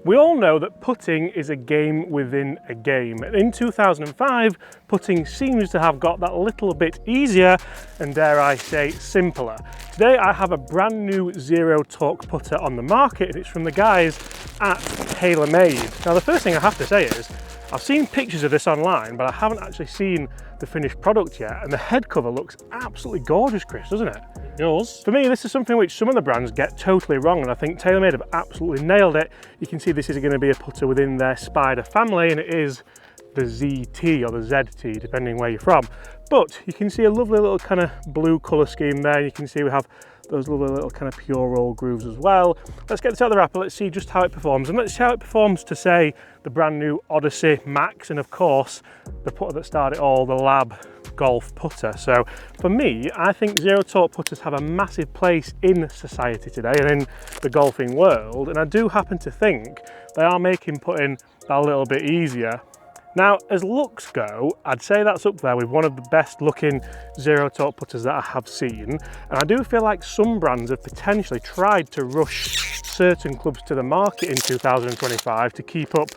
We all know that putting is a game within a game. In 2005, putting seems to have got that little bit easier and, dare I say, simpler. Today I have a brand new zero torque putter on the market, and it's from the guys at TaylorMade. Now the first thing I have to say is, I've seen pictures of this online, but I haven't actually seen the finished product yet, and the head cover looks absolutely gorgeous, Chris, doesn't it? It does. For me, this is something which some of the brands get totally wrong, and I think TaylorMade have absolutely nailed it. You can see this is going to be a putter within their Spider family, and it is the ZT or the ZT, depending where you're from. But you can see a lovely little kind of blue colour scheme there. You can see we have those lovely little kind of pure roll grooves as well. Let's get this out of the wrapper, let's see just how it performs. And let's see how it performs to, say, the brand new Odyssey Max, and of course, the putter that started it all, the Lab Golf putter. So for me, I think zero torque putters have a massive place in society today and in the golfing world. And I do happen to think they are making putting a little bit easier. Now, as looks go, I'd say that's up there with one of the best looking zero torque putters that I have seen. And I do feel like some brands have potentially tried to rush certain clubs to the market in 2025 to keep up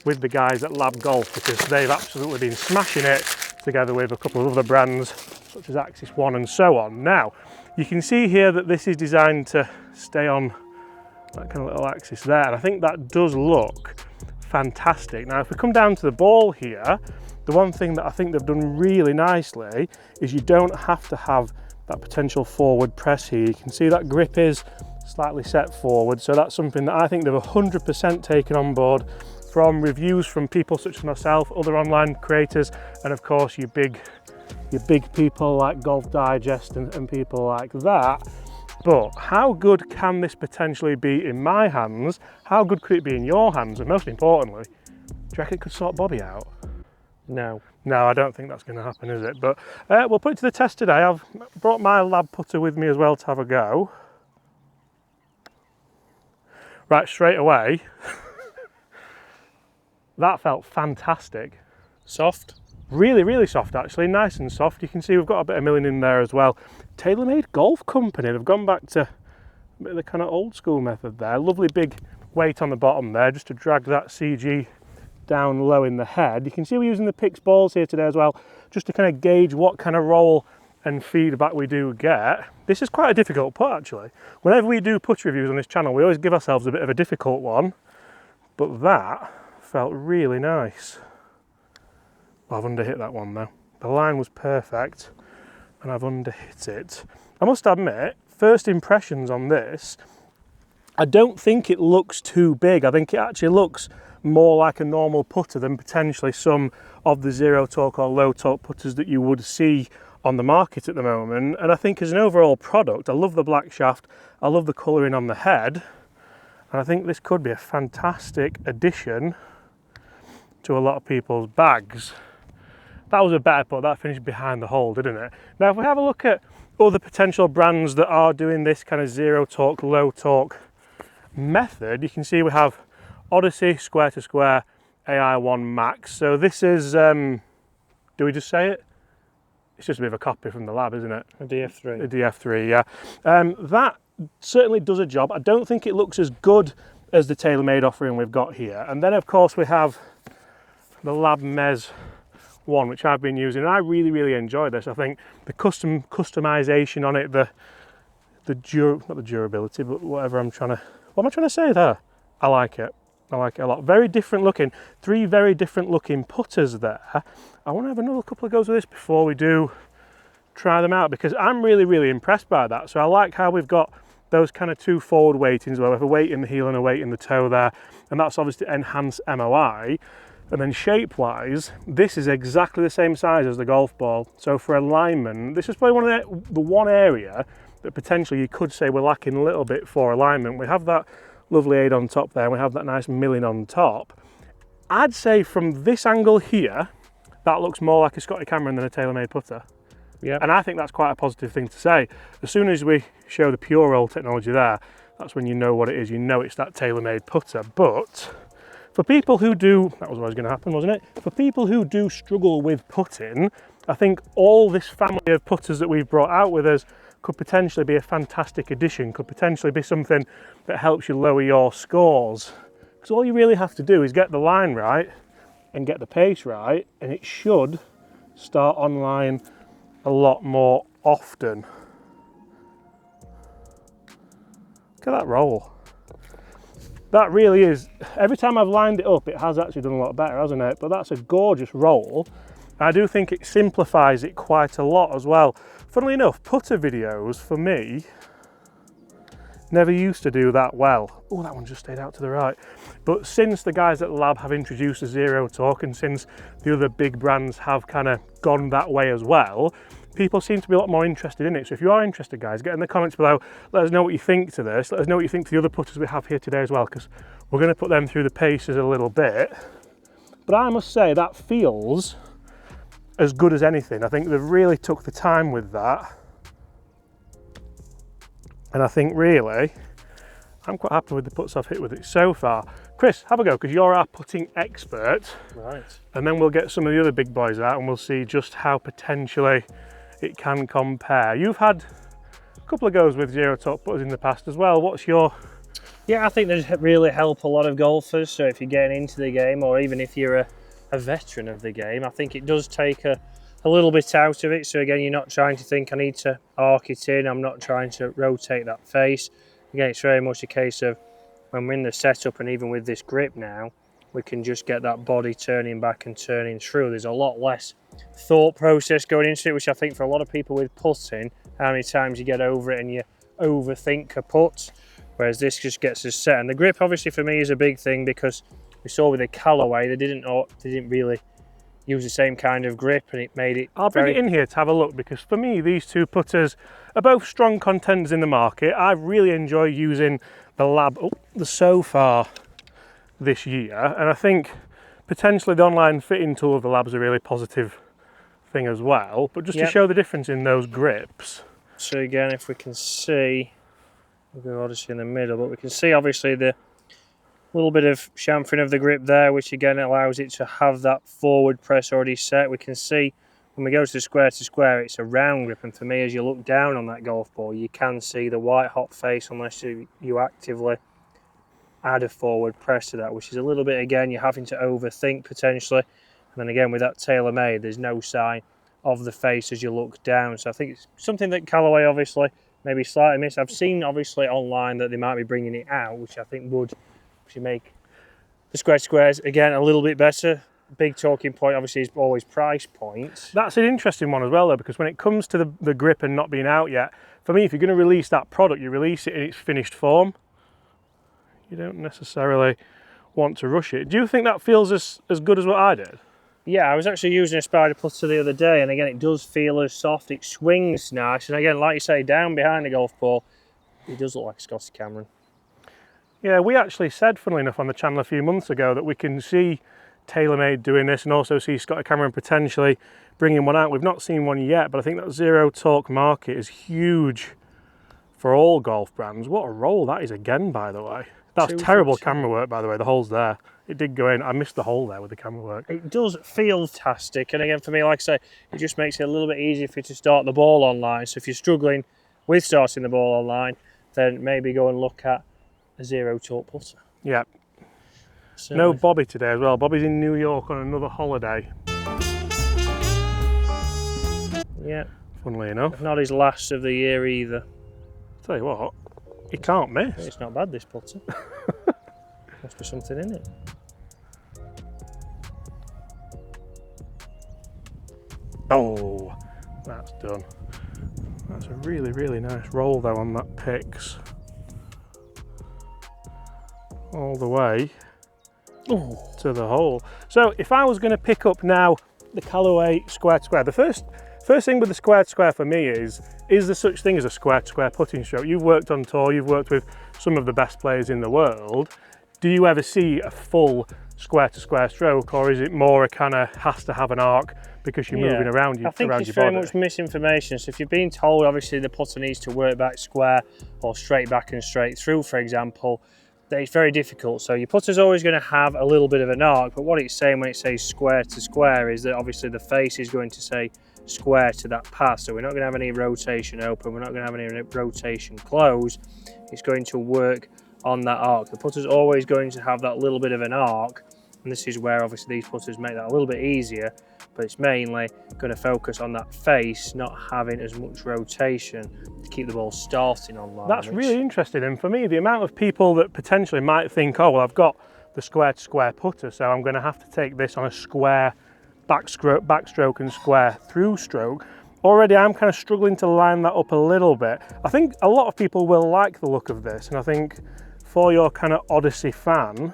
with the guys at Lab Golf, because they've absolutely been smashing it together with a couple of other brands such as Axis One and so on. Now, you can see here that this is designed to stay on that kind of little axis there, and I think that does look fantastic. Now, if we come down to the ball here, the one thing that I think they've done really nicely is you don't have to have that potential forward press here. You can see that grip is slightly set forward, so that's something that I think they've 100% taken on board from reviews from people such as myself, other online creators, and of course your big people like Golf Digest and people like that. But how good can this potentially be in my hands? How good could it be in your hands? And most importantly, do you reckon it could sort Bobby out? No. No, I don't think that's going to happen, is it? But we'll put it to the test today. I've brought my Lab putter with me as well to have a go. Right, straight away, that felt fantastic. Soft? Really, really soft actually, nice and soft. You can see we've got a bit of milling in there as well. TaylorMade Golf Company, they've gone back to a bit of the kind of old school method there. Lovely big weight on the bottom there, just to drag that CG down low in the head. You can see we're using the Pix balls here today as well, just to kind of gauge what kind of roll and feedback we do get. This is quite a difficult putt actually. Whenever we do putt reviews on this channel, we always give ourselves a bit of a difficult one, but that felt really nice. I've underhit that one though. The line was perfect and I've underhit it. I must admit, first impressions on this, I don't think it looks too big. I think it actually looks more like a normal putter than potentially some of the zero torque or low torque putters that you would see on the market at the moment. And I think as an overall product, I love the black shaft, I love the colouring on the head, and I think this could be a fantastic addition to a lot of people's bags. That was a better putt, that finished behind the hole, didn't it? Now, if we have a look at other potential brands that are doing this kind of zero torque, low torque method, you can see we have Odyssey Square to Square AI1 Max. So this is, do we just say it? It's just a bit of a copy from the Lab, isn't it? A DF3. A DF3, yeah. That certainly does a job. I don't think it looks as good as the TaylorMade offering we've got here. And then of course we have the Lab Mez one, which I've been using, and I really, really enjoy this. I think the customization on it, not the durability, but what am I trying to say there? I like it. I like it a lot. Very different looking, three very different looking putters there. I want to have another couple of goes with this before we do try them out, because I'm really, really impressed by that. So I like how we've got those kind of two forward weightings where we have a weight in the heel and a weight in the toe there, and that's obviously to enhance MOI. And then shape-wise, this is exactly the same size as the golf ball. So for alignment, this is probably the one area that potentially you could say we're lacking a little bit for alignment. We have that lovely aid on top there, and we have that nice milling on top. I'd say from this angle here, that looks more like a Scotty Cameron than a TaylorMade putter. Yeah. And I think that's quite a positive thing to say. As soon as we show the pure roll technology there, that's when you know what it is. You know it's that TaylorMade putter. But for people who do, that was what was going to happen, wasn't it? For people who do struggle with putting, I think all this family of putters that we've brought out with us could potentially be a fantastic addition, could potentially be something that helps you lower your scores Because all you really have to do is get the line right and get the pace right, and it should start on line a lot more often. Look at that roll. That really is, every time I've lined it up, it has actually done a lot better, hasn't it? But that's a gorgeous roll. I do think it simplifies it quite a lot as well. Funnily enough, putter videos for me never used to do that well. Oh, that one just stayed out to the right. But since the guys at the lab have introduced the zero torque, and since the other big brands have kind of gone that way as well, people seem to be a lot more interested in it. So if you are interested, guys, get in the comments below, let us know what you think to this. Let us know what you think to the other putters we have here today as well, because we're going to put them through the paces a little bit. But I must say, that feels as good as anything. I think they've really took the time with that. And I think really, I'm quite happy with the putts I've hit with it so far. Chris, have a go, because you're our putting expert. Right. And then we'll get some of the other big boys out and we'll see just how potentially it can compare. You've had a couple of goes with zero torque putters in the past as well. What's your... Yeah, I think they really help a lot of golfers. So if you're getting into the game, or even if you're a veteran of the game, I think it does take a little bit out of it. So again, you're not trying to think, I need to arc it in, I'm not trying to rotate that face. Again, it's very much a case of when we're in the setup, and even with this grip now, we can just get that body turning back and turning through. There's a lot less thought process going into it, which I think for a lot of people with putting, how many times you get over it and you overthink a putt, whereas this just gets us set. And the grip obviously for me is a big thing, because we saw with the Callaway, they didn't really use the same kind of grip, and it made it... I'll bring it in here to have a look, because for me, these two putters are both strong contenders in the market. I really enjoy using the Lab so far this year, and I think potentially the online fitting tool of the Lab's a really positive thing as well, but just to show the difference in those grips. So again, if we can see, we're obviously in the middle, but we can see obviously the little bit of chamfering of the grip there, which again allows it to have that forward press already set. We can see when we go to square, it's a round grip, and for me, as you look down on that golf ball, you can see the white hot face unless you actively add a forward press to that, which is a little bit, again, you're having to overthink potentially. And then again, with that TaylorMade, there's no sign of the face as you look down. So I think it's something that Callaway obviously maybe slightly missed. I've seen obviously online that they might be bringing it out, which I think would actually make the squares again a little bit better. Big talking point obviously is always price points. That's an interesting one as well though, because when it comes to the grip and not being out yet, for me, if you're going to release that product, you release it in its finished form. You don't necessarily want to rush it. Do you think that feels as good as what I did? Yeah, I was actually using a spider putter the other day, and again, it does feel as soft, it swings nice, and again, like you say, down behind the golf ball, it does look like a Scotty Cameron. Yeah, we actually said, funnily enough, on the channel a few months ago that we can see TaylorMade doing this and also see Scotty Cameron potentially bringing one out. We've not seen one yet, but I think that zero torque market is huge for all golf brands. What a roll that is again, by the way. That's terrible camera work, by the way, the hole's there. It did go in. I missed the hole there with the camera work. It does feel fantastic, and again, for me, like I say, it just makes it a little bit easier for you to start the ball online. So if you're struggling with starting the ball online, then maybe go and look at a zero torque putter. Yeah. Certainly. No Bobby today as well. Bobby's in New York on another holiday. Yeah. Funnily enough. Not his last of the year either. Tell you what, he can't miss. It's not bad, this putter. Must be something in it. Oh, that's done. That's a really, really nice roll though on that Pix. All the way to the hole. So if I was going to pick up now the Callaway square to square, the first thing with the square to square for me is there such thing as a square to square putting stroke? You've worked on tour, you've worked with some of the best players in the world. Do you ever see a full square to square stroke, or is it more a kind of has to have an arc because you're moving around I think it's very much misinformation. So if you've been told obviously the putter needs to work back square or straight back and straight through, for example, that it's very difficult. So your putter's always going to have a little bit of an arc, but what it's saying when it says square to square is that obviously the face is going to say square to that path. So we're not going to have any rotation open, we're not going to have any rotation close. It's going to work on that arc. The putter's always going to have that little bit of an arc, and this is where obviously these putters make that a little bit easier, but it's mainly going to focus on that face, not having as much rotation to keep the ball starting on line. That's really interesting, and for me, the amount of people that potentially might think, oh, well, I've got the square to square putter, so I'm going to have to take this on a square backstroke and square through stroke. Already I'm kind of struggling to line that up a little bit. I think a lot of people will like the look of this, and I think for your kind of Odyssey fan,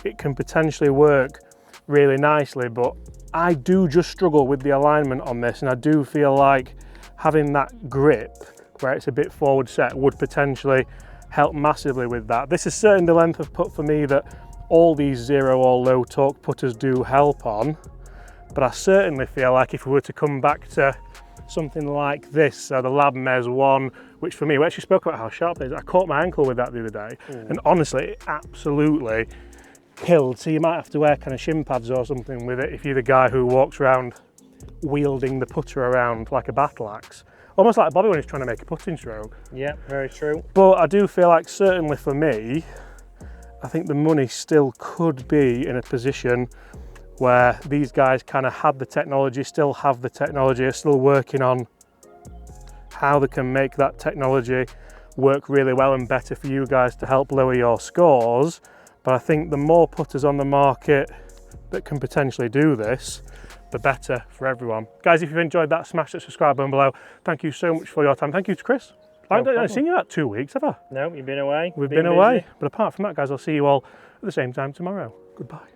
it can potentially work really nicely, but I do just struggle with the alignment on this, and I do feel like having that grip where it's a bit forward set would potentially help massively with that. This is certainly the length of putt for me that all these zero or low torque putters do help on. But I certainly feel like if we were to come back to something like this, so the Lab Mez 1, which for me, we actually spoke about how sharp it is. I caught my ankle with that the other day, and honestly, it absolutely killed. So you might have to wear kind of shin pads or something with it if you're the guy who walks around wielding the putter around like a battle axe. Almost like Bobby when he's trying to make a putting stroke. Yeah, very true. But I do feel like certainly for me, I think the money still could be in a position where these guys kind of had the technology, still have the technology, are still working on how they can make that technology work really well and better for you guys to help lower your scores. But I think the more putters on the market that can potentially do this, the better for everyone. Guys, if you've enjoyed that, smash that subscribe button below. Thank you so much for your time. Thank you to Chris. I haven't seen you that 2 weeks, have I? No, you've been away. We've been away. But apart from that, guys, I'll see you all at the same time tomorrow. Goodbye.